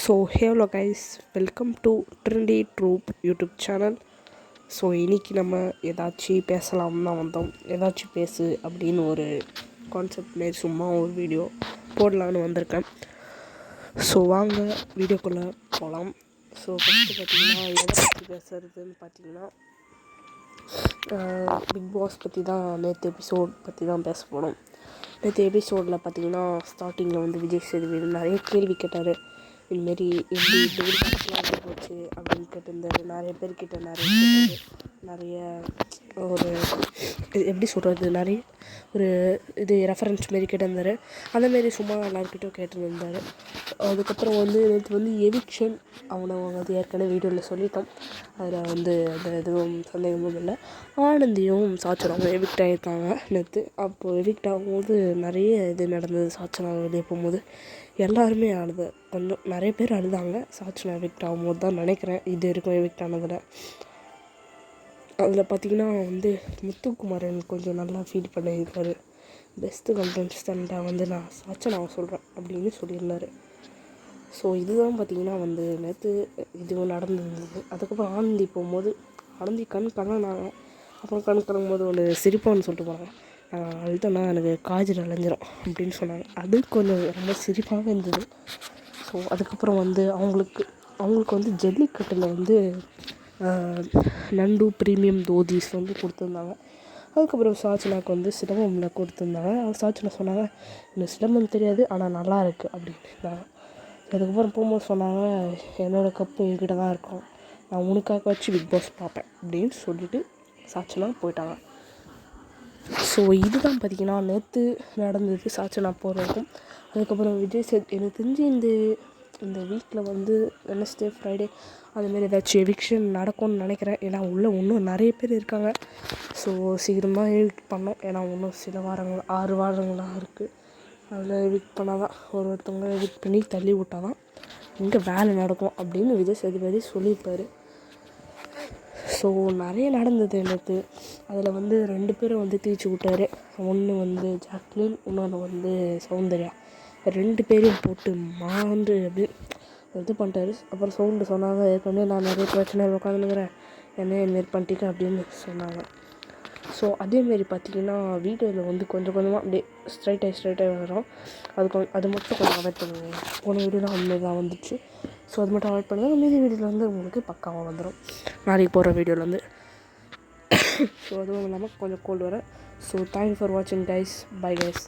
So hello guys, welcome to trendy troupe YouTube channel. So இன்றைக்கி நம்ம ஏதாச்சும் பேசலாம் தான் வந்தோம். ஏதாச்சும் பேசு அப்படின்னு ஒரு கான்செப்ட் மாரி சும்மா ஒரு வீடியோ போடலான்னு வந்திருக்கேன். ஸோ வாங்க வீடியோக்குள்ளே போகலாம். ஸோ ஃபஸ்ட்டு பார்த்திங்கன்னா எதை பற்றி பேசுகிறதுன்னு பார்த்தீங்கன்னா பிக் பாஸ் பற்றி தான் நேற்று எபிசோட் பற்றி தான் பேச போனோம். நேற்று எபிசோடில் பார்த்திங்கன்னா ஸ்டார்டிங்கில் வந்து விஜய் சேதுபதி நிறைய கேள்வி கேட்டார். இதுமாரி எப்படி டெலிகாஸ்ட்லாம் போச்சு அப்படின்னு கேட்டிருந்தாரு. நிறைய பேர்கிட்ட நிறைய ஒரு எப்படி சொல்கிறது, நிறைய ஒரு இது ரெஃபரன்ஸ் மாரி கேட்டிருந்தார். அந்தமாரி சும்மா எல்லாருக்கிட்டையும் கேட்டுருந்தார். அதுக்கப்புறம் வந்து நேற்று வந்து எவிக்ஷன் அவனை வந்து ஏற்கனவே வீடியோவில் சொல்லிட்டோம். அதில் வந்து அந்த எதுவும் சந்தேகமும் இல்லை. ஆனந்தியும் சாச்சனாவும் எவிக்ட் ஆகியிருக்காங்க நேற்று. அப்போது எவிக்ட் ஆகும்போது நிறைய இது நடந்தது. சாச்சனா வெளியே போகும்போது எல்லாருமே கொஞ்சம் நிறைய பேர் அழுதாங்க. சாச்சனா எவிக்ட் ஆகும்போது தான் நினைக்கிறேன் இது வரைக்கும் எவிக்ட் ஆனதில். அதில் பார்த்திங்கன்னா வந்து முத்துக்குமாரன் கொஞ்சம் நல்லா ஃபீல் பண்ணியிருக்காரு. பெஸ்ட்டு கண்டெஸ்டண்ட்டாக வந்து நான் சாச்சனாவை சொல்கிறேன் அப்படின்னு சொல்லியிருந்தார். ஸோ இதுதான் பார்த்திங்கன்னா வந்து நேற்று இதுவும் நடந்துருந்தது. அதுக்கப்புறம் ஆனந்தி போகும்போது ஆனந்தி கண் கலங்கினாங்க. அப்புறம் கண் கலங்கும்போது ஒன்று சிரிப்பான்னு சொல்லிட்டு போனாங்க. அழுத்தனா எனக்கு காய்ச்சல் அலைஞ்சிரும் அப்படின்னு சொன்னாங்க. அது கொஞ்சம் ரொம்ப சிரிப்பாகவே இருந்தது. ஸோ அதுக்கப்புறம் வந்து அவங்களுக்கு வந்து ஜல்லிக்கட்டில் வந்து நண்டு ப்ரீமியம் தோதீஸ் வந்து கொடுத்துருந்தாங்க. அதுக்கப்புறம் சாச்சனாவுக்கு வந்து சிலம்பமில் கொடுத்துருந்தாங்க. சாச்சனா சொன்னாங்க, எனக்கு சிலம்பம் தெரியாது ஆனால் நல்லா இருக்குது அப்படின்னாங்க. அதுக்கப்புறம் போகும்போது சொன்னாங்க, என்னோடய கப்பு என்கிட்ட தான் இருக்கும், நான் உனக்காக வச்சு பிக் பாஸ் பார்ப்பேன் அப்படின்னு சொல்லிவிட்டு சாச்சனா போயிட்டாங்க. ஸோ இதுதான் பார்த்திங்கன்னா நேற்று நடந்தது சாச்சனா போகிறதுக்கும். அதுக்கப்புறம் எனக்கு தெரிஞ்சு இந்த வீக்கில் வந்து வெட்னஸ்டே ஃப்ரைடே அதுமாரி ஏதாச்சும் எவிக்ஷன் நடக்கும்னு நினைக்கிறேன். ஏன்னா உள்ளே இன்னும் நிறைய பேர் இருக்காங்க. ஸோ சீக்கிரமாக எவிக்ட் பண்ணோம். ஏன்னா இன்னும் சில வாரங்கள் 6 வாரங்களாக இருக்குது. அதில் எவிக்ட் பண்ணால் தான் ஒருத்தவங்க எவிக்ட் பண்ணி தள்ளி விட்டால் தான் இங்கே வேலை நடக்கும் அப்படின்னு விஜய் சேதுபதி சொல்லியிருப்பார். ஸோ நிறைய நடந்தது நேற்று. அதில் வந்து 2 பேரும் வந்து தீச்சு விட்டார். ஒன்று வந்து ஜாக்லின், இன்னொன்று வந்து சௌந்தர்யா. 2 பேரையும் போட்டு மாண்டு அப்படி இது பண்ணிட்டாரு. அப்புறம் சவுண்டு சொன்னாங்க, ஏற்கனவே நான் நிறைய பிரச்சனையில் உட்காந்துக்கிறேன், என்ன இதுமாரி பண்ணிட்டீங்க அப்படின்னு சொன்னாங்க. ஸோ அதேமாரி பார்த்திங்கன்னா வீடியோவில் வந்து கொஞ்சம் கொஞ்சமாக அப்படியே ஸ்ட்ரைட்டாகி வரும். அது மட்டும் கொஞ்சம் அவாய்ட் பண்ணுவேன். போன வீடியோலாம் அதுமாரி தான் வந்துச்சு. ஸோ அது மட்டும் அவாய்ட் பண்ணுங்கள். மீதி வீடியோவில் வந்து உங்களுக்கு பக்காவாக வந்துடும் நாளைக்கு போகிற வீடியோவில் வந்து. ஸோ அதுவும் இல்லாமல் கொஞ்சம் கோல்டு வர. ஸோ தேங்க்யூ ஃபார் வாட்சிங் கைஸ். Bye guys.